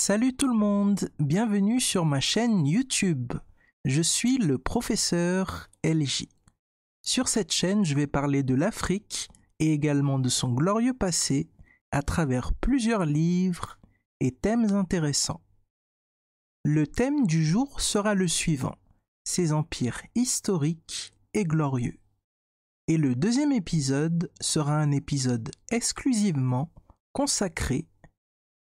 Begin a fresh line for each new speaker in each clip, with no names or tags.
Salut tout le monde, bienvenue sur ma chaîne YouTube. Je suis le professeur LJ. Sur cette chaîne, je vais parler de l'Afrique et également de son glorieux passé à travers plusieurs livres et thèmes intéressants. Le thème du jour sera le suivant, ces empires historiques et glorieux. Et le deuxième épisode sera un épisode exclusivement consacré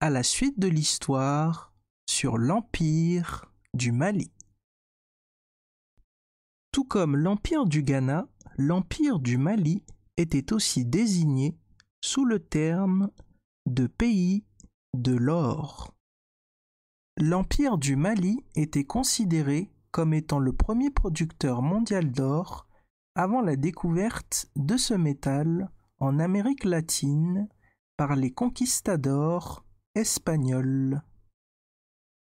à la suite de l'histoire sur l'Empire du Mali. Tout comme l'Empire du Ghana, l'Empire du Mali était aussi désigné sous le terme de pays de l'or. L'Empire du Mali était considéré comme étant le premier producteur mondial d'or avant la découverte de ce métal en Amérique latine par les conquistadors espagnols.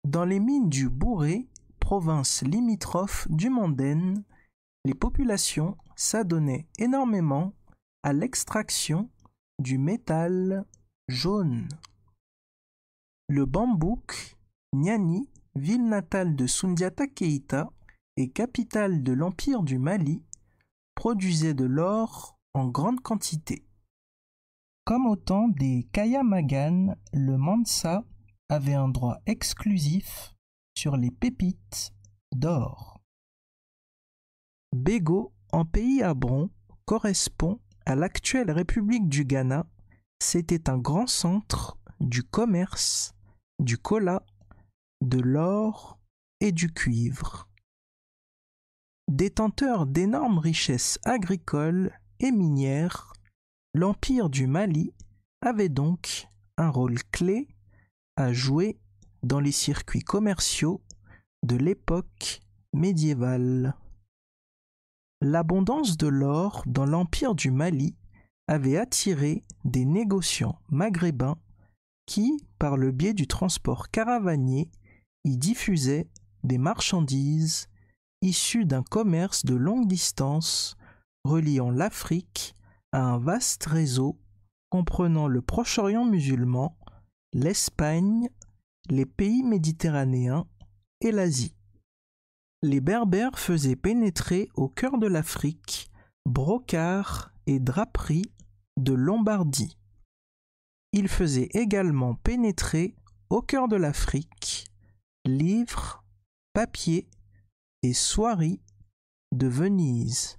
Dans les mines du Bouré, province limitrophe du Mandène, les populations s'adonnaient énormément à l'extraction du métal jaune. Le Bambouk, Niani, ville natale de Soundiata Keïta et capitale de l'Empire du Mali, produisait de l'or en grande quantité. Comme au temps des Kayamagan, le Mansa avait un droit exclusif sur les pépites d'or. Bégo, en pays Abron, correspond à l'actuelle République du Ghana. C'était un grand centre du commerce, du cola, de l'or et du cuivre. Détenteur d'énormes richesses agricoles et minières, l'Empire du Mali avait donc un rôle clé à jouer dans les circuits commerciaux de l'époque médiévale. L'abondance de l'or dans l'Empire du Mali avait attiré des négociants maghrébins qui, par le biais du transport caravanier, y diffusaient des marchandises issues d'un commerce de longue distance reliant l'Afrique à un vaste réseau comprenant le Proche-Orient musulman, l'Espagne, les pays méditerranéens et l'Asie. Les Berbères faisaient pénétrer au cœur de l'Afrique brocarts et draperies de Lombardie. Ils faisaient également pénétrer au cœur de l'Afrique livres, papier et soieries de Venise.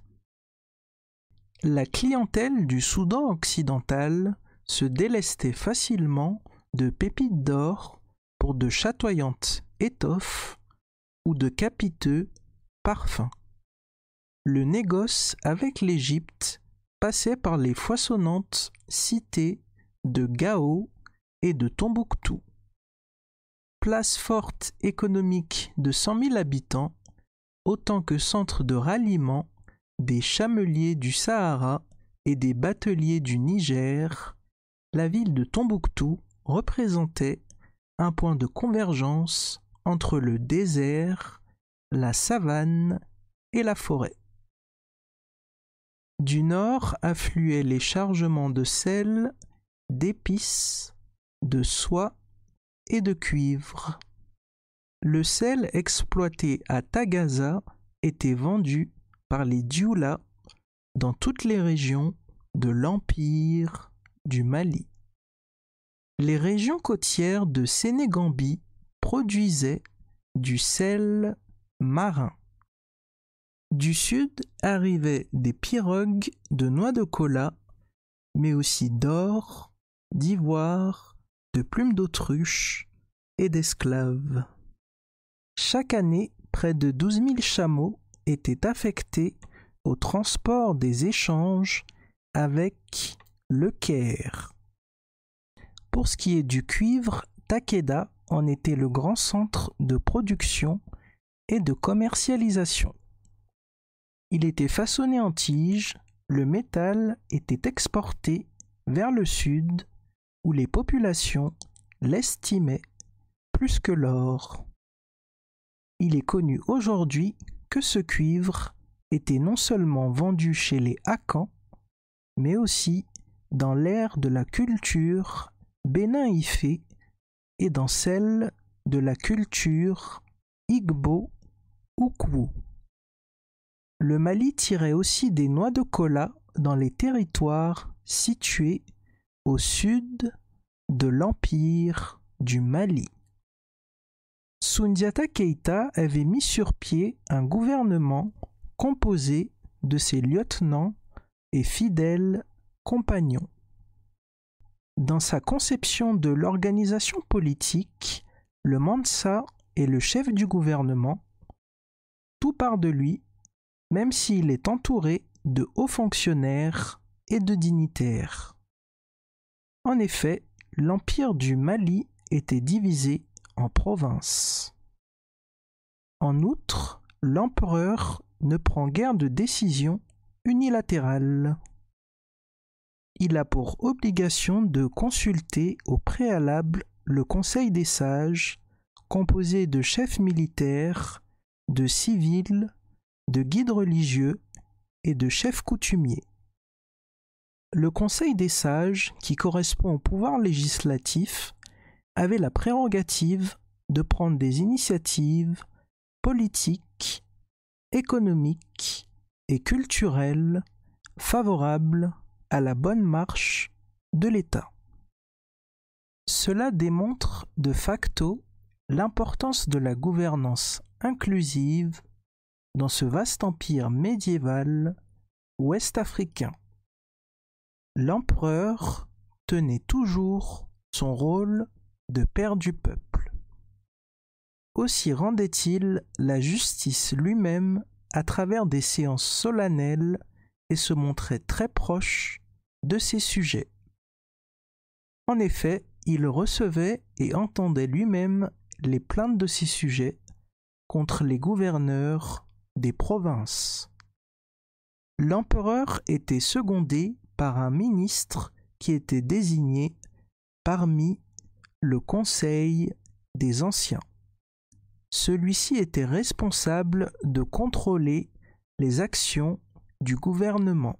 La clientèle du Soudan occidental se délestait facilement de pépites d'or pour de chatoyantes étoffes ou de capiteux parfums. Le négoce avec l'Égypte passait par les foisonnantes cités de Gao et de Tombouctou. Place forte économique de 100 000 habitants, autant que centre de ralliement des chameliers du Sahara et des bateliers du Niger, la ville de Tombouctou représentait un point de convergence entre le désert, la savane et la forêt. Du nord affluaient les chargements de sel, d'épices, de soie et de cuivre. Le sel exploité à Tagaza était vendu par les Dioula dans toutes les régions de l'Empire du Mali. Les régions côtières de Sénégambie produisaient du sel marin. Du sud arrivaient des pirogues de noix de cola, mais aussi d'or, d'ivoire, de plumes d'autruche et d'esclaves. Chaque année, près de 12 000 chameaux étaient affectés au transport des échanges avec le Caire. Pour ce qui est du cuivre, Takeda en était le grand centre de production et de commercialisation. Il était façonné en tige, le métal était exporté vers le sud où les populations l'estimaient plus que l'or. Il est connu aujourd'hui que ce cuivre était non seulement vendu chez les Akans, mais aussi dans l'ère de la culture Bénin Ifé et dans celle de la culture Igbo-Ukwu. Le Mali tirait aussi des noix de cola dans les territoires situés au sud de l'Empire du Mali. Soundiata Keïta avait mis sur pied un gouvernement composé de ses lieutenants et fidèles compagnons. Dans sa conception de l'organisation politique, le Mansa est le chef du gouvernement. Tout part de lui, même s'il est entouré de hauts fonctionnaires et de dignitaires. En effet, l'Empire du Mali était divisé en provinces. En outre, l'empereur ne prend guère de décisions unilatérales. Il a pour obligation de consulter au préalable le Conseil des sages, composé de chefs militaires, de civils, de guides religieux et de chefs coutumiers. Le Conseil des sages, qui correspond au pouvoir législatif, avait la prérogative de prendre des initiatives politiques, économiques et culturelles favorables à la bonne marche de l'État. Cela démontre de facto l'importance de la gouvernance inclusive dans ce vaste empire médiéval ouest-africain. L'empereur tenait toujours son rôle de père du peuple. Aussi rendait-il la justice lui-même à travers des séances solennelles et se montrait très proche de ses sujets. En effet, il recevait et entendait lui-même les plaintes de ses sujets contre les gouverneurs des provinces. L'empereur était secondé par un ministre qui était désigné parmi le Conseil des Anciens. Celui-ci était responsable de contrôler les actions du gouvernement.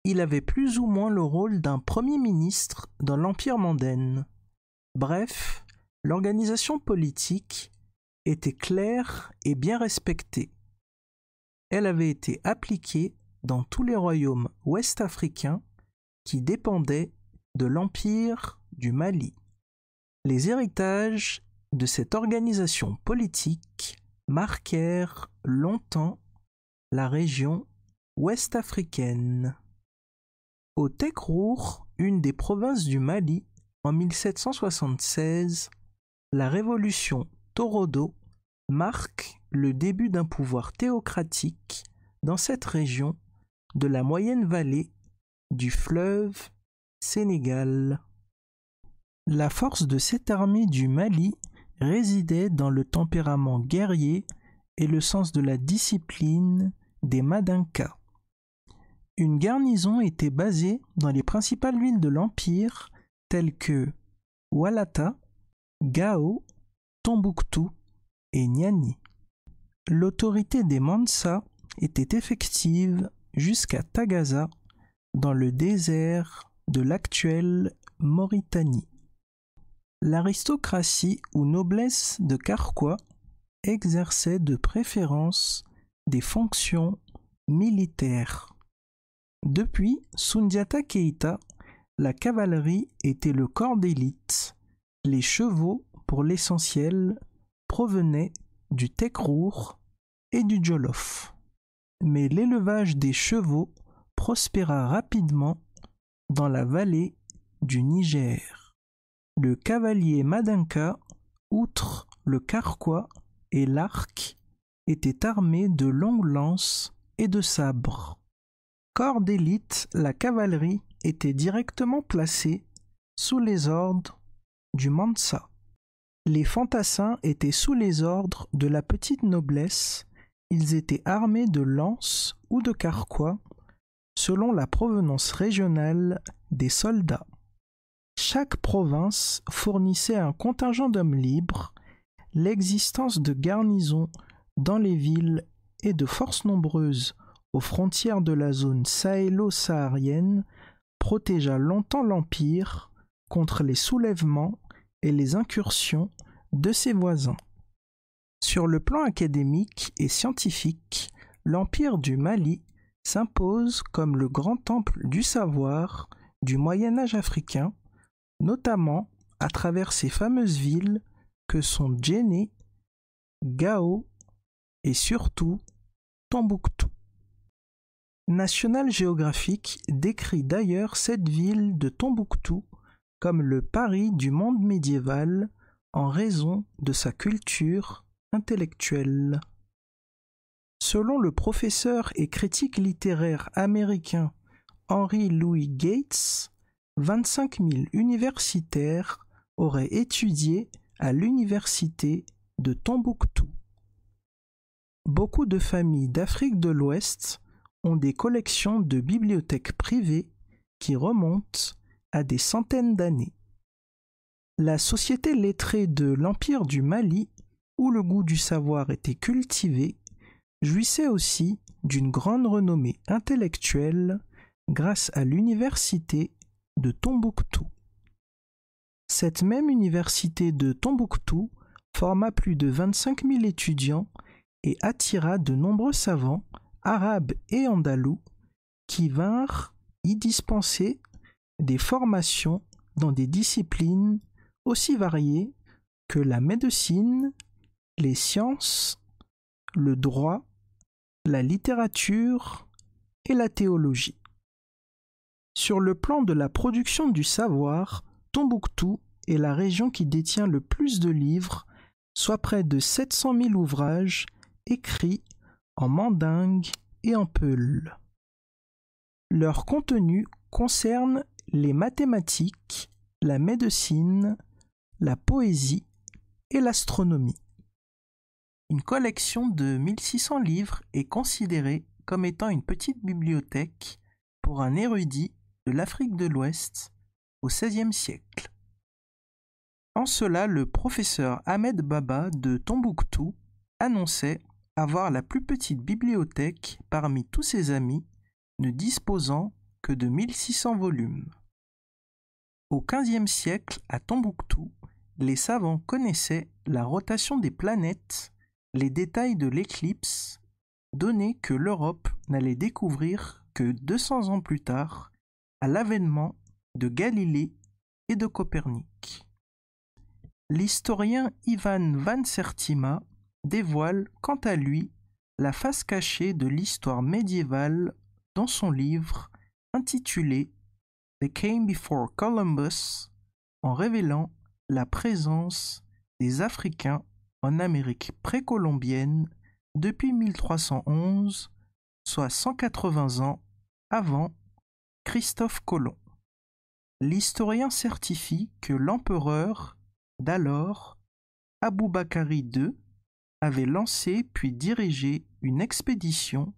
Il avait plus ou moins le rôle d'un premier ministre dans l'Empire mandenne. Bref, l'organisation politique était claire et bien respectée. Elle avait été appliquée dans tous les royaumes ouest-africains qui dépendaient de l'Empire du Mali. Les héritages de cette organisation politique marquèrent longtemps la région ouest-africaine. Au Tekrour, une des provinces du Mali, en 1776, la révolution Torodo marque le début d'un pouvoir théocratique dans cette région de la moyenne vallée du fleuve Sénégal. La force de cette armée du Mali résidait dans le tempérament guerrier et le sens de la discipline des Mandinka. Une garnison était basée dans les principales villes de l'Empire telles que Walata, Gao, Tombouctou et Niani. L'autorité des Mansa était effective jusqu'à Tagaza, dans le désert de l'actuelle Mauritanie. L'aristocratie ou noblesse de Karkwa exerçait de préférence des fonctions militaires. Depuis Soundiata Keïta, la cavalerie était le corps d'élite. Les chevaux, pour l'essentiel, provenaient du Tekrour et du Jolof. Mais l'élevage des chevaux prospéra rapidement dans la vallée du Niger. Le cavalier Mandinka, outre le carquois et l'arc, était armé de longues lances et de sabres. Corps d'élite, la cavalerie était directement placée sous les ordres du Mansa. Les fantassins étaient sous les ordres de la petite noblesse. Ils étaient armés de lances ou de carquois, selon la provenance régionale des soldats. Chaque province fournissait un contingent d'hommes libres. L'existence de garnisons dans les villes et de forces nombreuses aux frontières de la zone sahélo-saharienne protégea longtemps l'Empire contre les soulèvements et les incursions de ses voisins. Sur le plan académique et scientifique, l'Empire du Mali s'impose comme le grand temple du savoir du Moyen Âge africain, notamment à travers ces fameuses villes que sont Djenné, Gao et surtout Tombouctou. National Geographic décrit d'ailleurs cette ville de Tombouctou comme le Paris du monde médiéval en raison de sa culture intellectuelle. Selon le professeur et critique littéraire américain Henry Louis Gates, 25 000 universitaires auraient étudié à l'université de Tombouctou. Beaucoup de familles d'Afrique de l'Ouest ont des collections de bibliothèques privées qui remontent à des centaines d'années. La société lettrée de l'Empire du Mali, où le goût du savoir était cultivé, jouissait aussi d'une grande renommée intellectuelle grâce à l'université de Tombouctou. Cette même université de Tombouctou forma plus de 25 000 étudiants et attira de nombreux savants, arabes et andalous, qui vinrent y dispenser des formations dans des disciplines aussi variées que la médecine, les sciences, le droit, la littérature et la théologie. Sur le plan de la production du savoir, Tombouctou est la région qui détient le plus de livres, soit près de 700 000 ouvrages écrits en mandingue et en peul. Leur contenu concerne les mathématiques, la médecine, la poésie et l'astronomie. Une collection de 1600 livres est considérée comme étant une petite bibliothèque pour un érudit de l'Afrique de l'Ouest au XVIe siècle. En cela, le professeur Ahmed Baba de Tombouctou annonçait avoir la plus petite bibliothèque parmi tous ses amis, ne disposant que de 1600 volumes. Au XVe siècle, à Tombouctou, les savants connaissaient la rotation des planètes, les détails de l'éclipse, données que l'Europe n'allait découvrir que 200 ans plus tard, à l'avènement de Galilée et de Copernic. L'historien Ivan van Sertima dévoile quant à lui la face cachée de l'histoire médiévale dans son livre intitulé They Came Before Columbus, en révélant la présence des Africains en Amérique précolombienne depuis 1311, soit 180 ans avant Christophe Colomb. L'historien certifie que l'empereur d'alors, Aboubakari II, avait lancé puis dirigé une expédition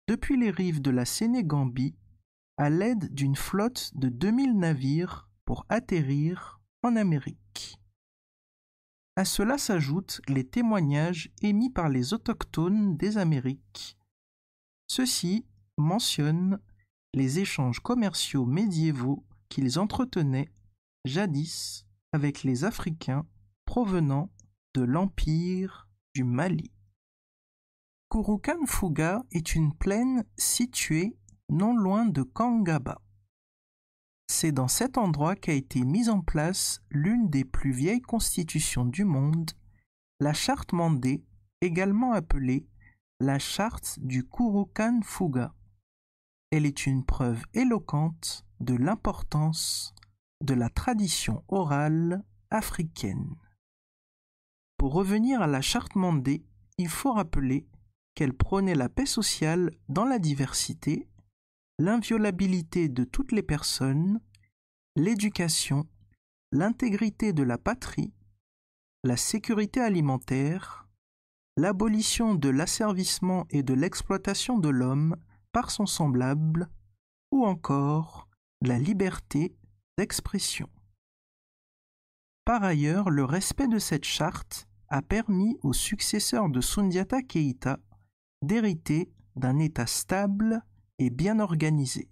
depuis les rives de la Sénégambie à l'aide d'une flotte de 2000 navires pour atterrir en Amérique. À cela s'ajoutent les témoignages émis par les autochtones des Amériques. Ceux-ci mentionnent les échanges commerciaux médiévaux qu'ils entretenaient jadis avec les Africains provenant de l'Empire du Mali. Kouroukan-Fouga est une plaine située non loin de Kangaba. C'est dans cet endroit qu'a été mise en place l'une des plus vieilles constitutions du monde, la Charte Mandé, également appelée la Charte du Kouroukan-Fouga. Elle est une preuve éloquente de l'importance de la tradition orale africaine. Pour revenir à la Charte Mandé, il faut rappeler qu'elle prônait la paix sociale dans la diversité, l'inviolabilité de toutes les personnes, l'éducation, l'intégrité de la patrie, la sécurité alimentaire, l'abolition de l'asservissement et de l'exploitation de l'homme par son semblable, ou encore la liberté d'expression. Par ailleurs, le respect de cette charte a permis aux successeurs de Soundiata Keïta d'hériter d'un État stable et bien organisé.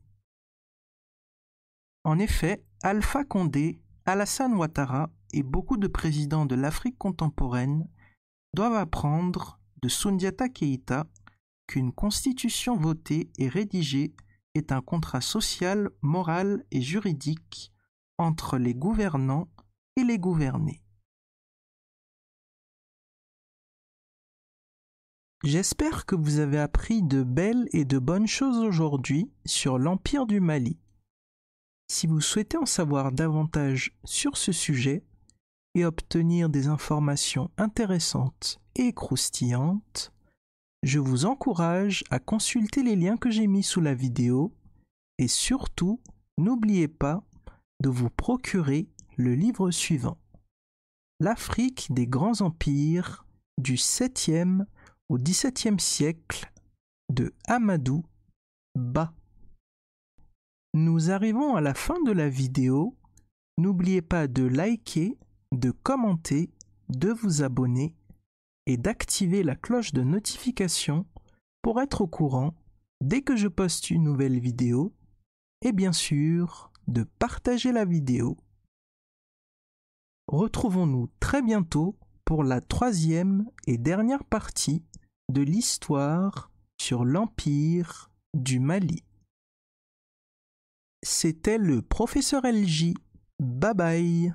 En effet, Alpha Condé, Alassane Ouattara et beaucoup de présidents de l'Afrique contemporaine doivent apprendre de Soundiata Keïta qu'une constitution votée et rédigée est un contrat social, moral et juridique entre les gouvernants et les gouvernés. J'espère que vous avez appris de belles et de bonnes choses aujourd'hui sur l'Empire du Mali. Si vous souhaitez en savoir davantage sur ce sujet et obtenir des informations intéressantes et croustillantes, je vous encourage à consulter les liens que j'ai mis sous la vidéo et surtout, n'oubliez pas de vous procurer le livre suivant, L'Afrique des grands empires du 7e au XVIIe siècle de Amadou Ba. Nous arrivons à la fin de la vidéo. N'oubliez pas de liker, de commenter, de vous abonner et d'activer la cloche de notification pour être au courant dès que je poste une nouvelle vidéo et bien sûr de partager la vidéo. Retrouvons-nous très bientôt pour la 3e et dernière partie de l'histoire sur l'Empire du Mali. C'était le professeur LJ. Bye bye.